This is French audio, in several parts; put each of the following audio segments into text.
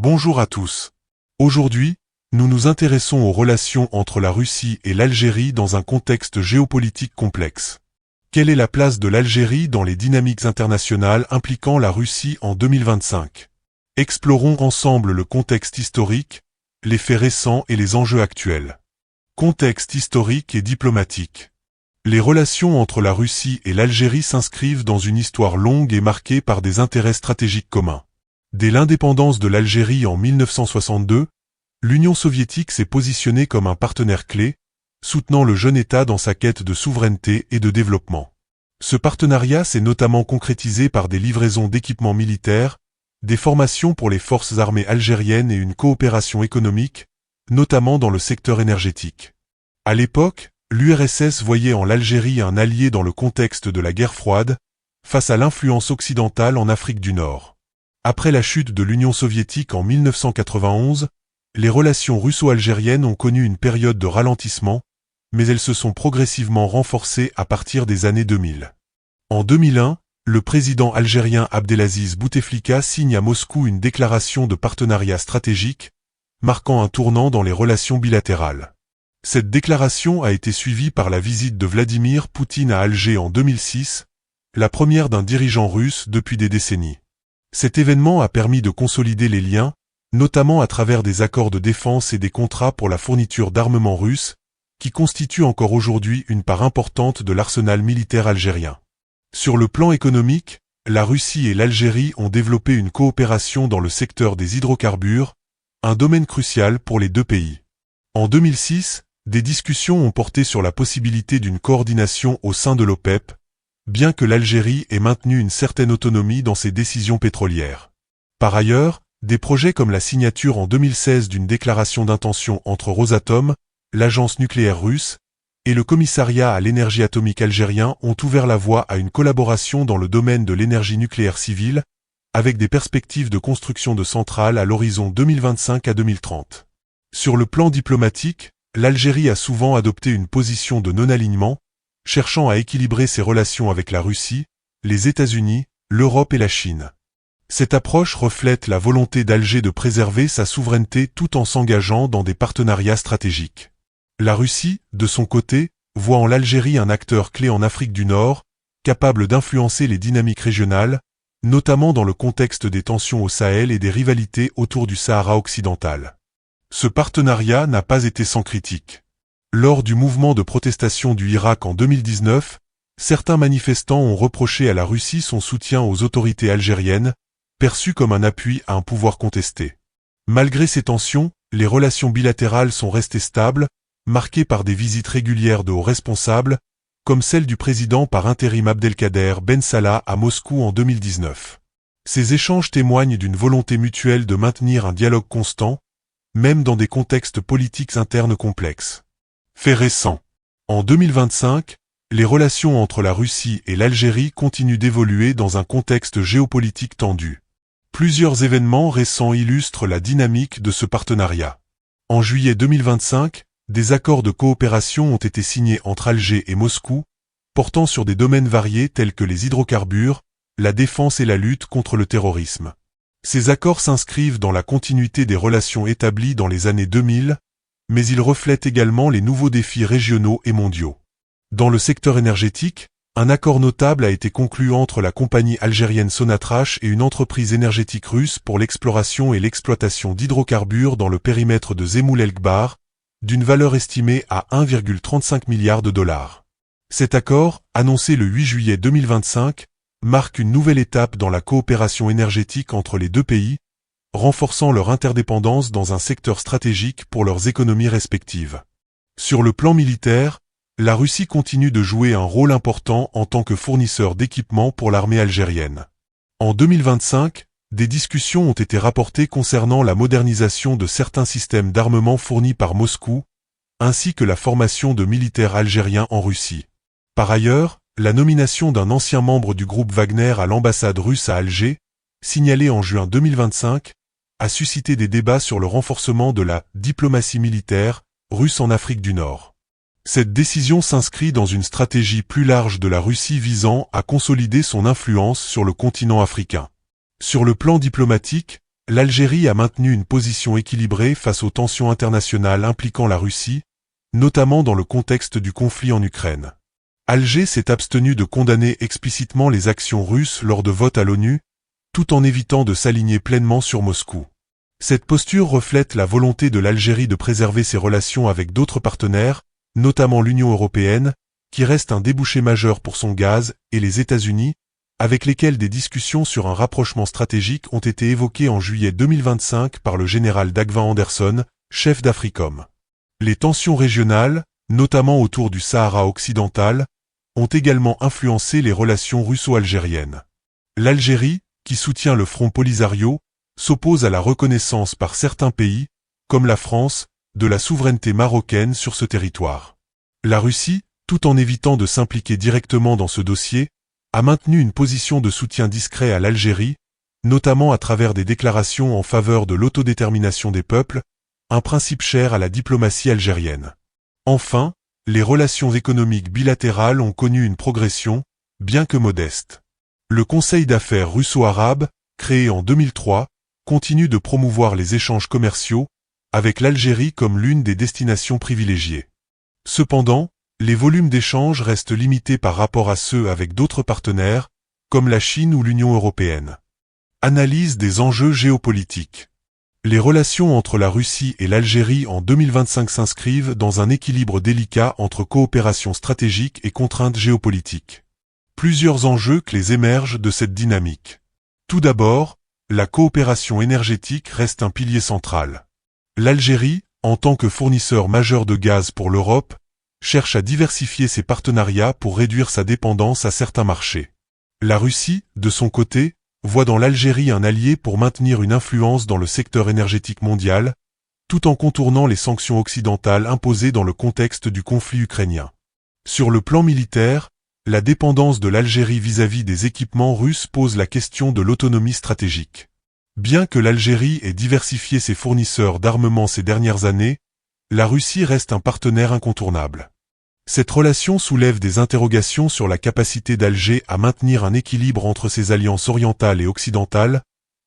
Bonjour à tous. Aujourd'hui, nous nous intéressons aux relations entre la Russie et l'Algérie dans un contexte géopolitique complexe. Quelle est la place de l'Algérie dans les dynamiques internationales impliquant la Russie en 2025? Explorons ensemble le contexte historique, les faits récents et les enjeux actuels. Contexte historique et diplomatique. Les relations entre la Russie et l'Algérie s'inscrivent dans une histoire longue et marquée par des intérêts stratégiques communs. Dès l'indépendance de l'Algérie en 1962, l'Union soviétique s'est positionnée comme un partenaire clé, soutenant le jeune État dans sa quête de souveraineté et de développement. Ce partenariat s'est notamment concrétisé par des livraisons d'équipements militaires, des formations pour les forces armées algériennes et une coopération économique, notamment dans le secteur énergétique. À l'époque, l'URSS voyait en l'Algérie un allié dans le contexte de la guerre froide, face à l'influence occidentale en Afrique du Nord. Après la chute de l'Union soviétique en 1991, les relations russo-algériennes ont connu une période de ralentissement, mais elles se sont progressivement renforcées à partir des années 2000. En 2001, le président algérien Abdelaziz Bouteflika signe à Moscou une déclaration de partenariat stratégique, marquant un tournant dans les relations bilatérales. Cette déclaration a été suivie par la visite de Vladimir Poutine à Alger en 2006, la première d'un dirigeant russe depuis des décennies. Cet événement a permis de consolider les liens, notamment à travers des accords de défense et des contrats pour la fourniture d'armements russes, qui constituent encore aujourd'hui une part importante de l'arsenal militaire algérien. Sur le plan économique, la Russie et l'Algérie ont développé une coopération dans le secteur des hydrocarbures, un domaine crucial pour les deux pays. En 2006, des discussions ont porté sur la possibilité d'une coordination au sein de l'OPEP, bien que l'Algérie ait maintenu une certaine autonomie dans ses décisions pétrolières. Par ailleurs, des projets comme la signature en 2016 d'une déclaration d'intention entre Rosatom, l'agence nucléaire russe, et le commissariat à l'énergie atomique algérien ont ouvert la voie à une collaboration dans le domaine de l'énergie nucléaire civile, avec des perspectives de construction de centrales à l'horizon 2025 à 2030. Sur le plan diplomatique, l'Algérie a souvent adopté une position de non-alignement, cherchant à équilibrer ses relations avec la Russie, les États-Unis, l'Europe et la Chine. Cette approche reflète la volonté d'Alger de préserver sa souveraineté tout en s'engageant dans des partenariats stratégiques. La Russie, de son côté, voit en l'Algérie un acteur clé en Afrique du Nord, capable d'influencer les dynamiques régionales, notamment dans le contexte des tensions au Sahel et des rivalités autour du Sahara occidental. Ce partenariat n'a pas été sans critique. Lors du mouvement de protestation du Irak en 2019, certains manifestants ont reproché à la Russie son soutien aux autorités algériennes, perçu comme un appui à un pouvoir contesté. Malgré ces tensions, les relations bilatérales sont restées stables, marquées par des visites régulières de hauts responsables, comme celle du président par intérim Abdelkader Ben Salah à Moscou en 2019. Ces échanges témoignent d'une volonté mutuelle de maintenir un dialogue constant, même dans des contextes politiques internes complexes. Fait récent. En 2025, les relations entre la Russie et l'Algérie continuent d'évoluer dans un contexte géopolitique tendu. Plusieurs événements récents illustrent la dynamique de ce partenariat. En juillet 2025, des accords de coopération ont été signés entre Alger et Moscou, portant sur des domaines variés tels que les hydrocarbures, la défense et la lutte contre le terrorisme. Ces accords s'inscrivent dans la continuité des relations établies dans les années 2000, mais ils reflètent également les nouveaux défis régionaux et mondiaux. Dans le secteur énergétique, un accord notable a été conclu entre la compagnie algérienne Sonatrach et une entreprise énergétique russe pour l'exploration et l'exploitation d'hydrocarbures dans le périmètre de Zemoul El-Gbar, d'une valeur estimée à 1,35 milliard de dollars. Cet accord, annoncé le 8 juillet 2025, marque une nouvelle étape dans la coopération énergétique entre les deux pays, renforçant leur interdépendance dans un secteur stratégique pour leurs économies respectives. Sur le plan militaire, la Russie continue de jouer un rôle important en tant que fournisseur d'équipements pour l'armée algérienne. En 2025, des discussions ont été rapportées concernant la modernisation de certains systèmes d'armement fournis par Moscou, ainsi que la formation de militaires algériens en Russie. Par ailleurs, la nomination d'un ancien membre du groupe Wagner à l'ambassade russe à Alger, signalée en juin 2025, a suscité des débats sur le renforcement de la diplomatie militaire russe en Afrique du Nord. Cette décision s'inscrit dans une stratégie plus large de la Russie visant à consolider son influence sur le continent africain. Sur le plan diplomatique, l'Algérie a maintenu une position équilibrée face aux tensions internationales impliquant la Russie, notamment dans le contexte du conflit en Ukraine. Alger s'est abstenu de condamner explicitement les actions russes lors de votes à l'ONU, tout en évitant de s'aligner pleinement sur Moscou. Cette posture reflète la volonté de l'Algérie de préserver ses relations avec d'autres partenaires, notamment l'Union européenne, qui reste un débouché majeur pour son gaz, et les États-Unis, avec lesquels des discussions sur un rapprochement stratégique ont été évoquées en juillet 2025 par le général Dagvin Anderson, chef d'Africom. Les tensions régionales, notamment autour du Sahara occidental, ont également influencé les relations russo-algériennes. L'Algérie, qui soutient le Front Polisario, s'oppose à la reconnaissance par certains pays, comme la France, de la souveraineté marocaine sur ce territoire. La Russie, tout en évitant de s'impliquer directement dans ce dossier, a maintenu une position de soutien discret à l'Algérie, notamment à travers des déclarations en faveur de l'autodétermination des peuples, un principe cher à la diplomatie algérienne. Enfin, les relations économiques bilatérales ont connu une progression, bien que modeste. Le Conseil d'affaires russo-arabe, créé en 2003, continue de promouvoir les échanges commerciaux, avec l'Algérie comme l'une des destinations privilégiées. Cependant, les volumes d'échanges restent limités par rapport à ceux avec d'autres partenaires, comme la Chine ou l'Union européenne. Analyse des enjeux géopolitiques. Les relations entre la Russie et l'Algérie en 2025 s'inscrivent dans un équilibre délicat entre coopération stratégique et contraintes géopolitiques. Plusieurs enjeux clés émergent de cette dynamique. Tout d'abord, la coopération énergétique reste un pilier central. L'Algérie, en tant que fournisseur majeur de gaz pour l'Europe, cherche à diversifier ses partenariats pour réduire sa dépendance à certains marchés. La Russie, de son côté, voit dans l'Algérie un allié pour maintenir une influence dans le secteur énergétique mondial, tout en contournant les sanctions occidentales imposées dans le contexte du conflit ukrainien. Sur le plan militaire, la dépendance de l'Algérie vis-à-vis des équipements russes pose la question de l'autonomie stratégique. Bien que l'Algérie ait diversifié ses fournisseurs d'armement ces dernières années, la Russie reste un partenaire incontournable. Cette relation soulève des interrogations sur la capacité d'Alger à maintenir un équilibre entre ses alliances orientales et occidentales,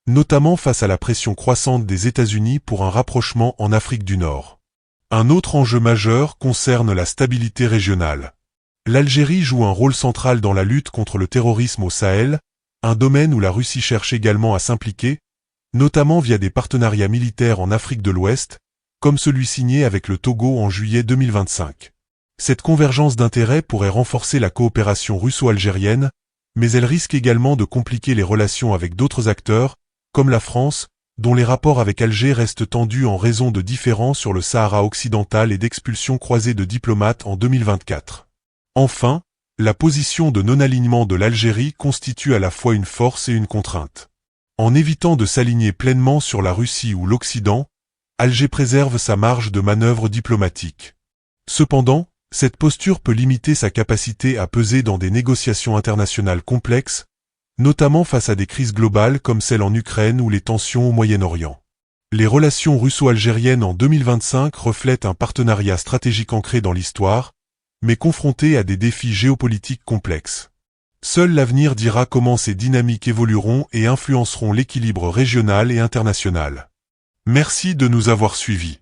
notamment face à la pression croissante des États-Unis pour un rapprochement en Afrique du Nord. Un autre enjeu majeur concerne la stabilité régionale. L'Algérie joue un rôle central dans la lutte contre le terrorisme au Sahel, un domaine où la Russie cherche également à s'impliquer, notamment via des partenariats militaires en Afrique de l'Ouest, comme celui signé avec le Togo en juillet 2025. Cette convergence d'intérêts pourrait renforcer la coopération russo-algérienne, mais elle risque également de compliquer les relations avec d'autres acteurs, comme la France, dont les rapports avec Alger restent tendus en raison de différends sur le Sahara occidental et d'expulsions croisées de diplomates en 2024. Enfin, la position de non-alignement de l'Algérie constitue à la fois une force et une contrainte. En évitant de s'aligner pleinement sur la Russie ou l'Occident, Alger préserve sa marge de manœuvre diplomatique. Cependant, cette posture peut limiter sa capacité à peser dans des négociations internationales complexes, notamment face à des crises globales comme celle en Ukraine ou les tensions au Moyen-Orient. Les relations russo-algériennes en 2025 reflètent un partenariat stratégique ancré dans l'histoire, mais confronté à des défis géopolitiques complexes. Seul l'avenir dira comment ces dynamiques évolueront et influenceront l'équilibre régional et international. Merci de nous avoir suivis.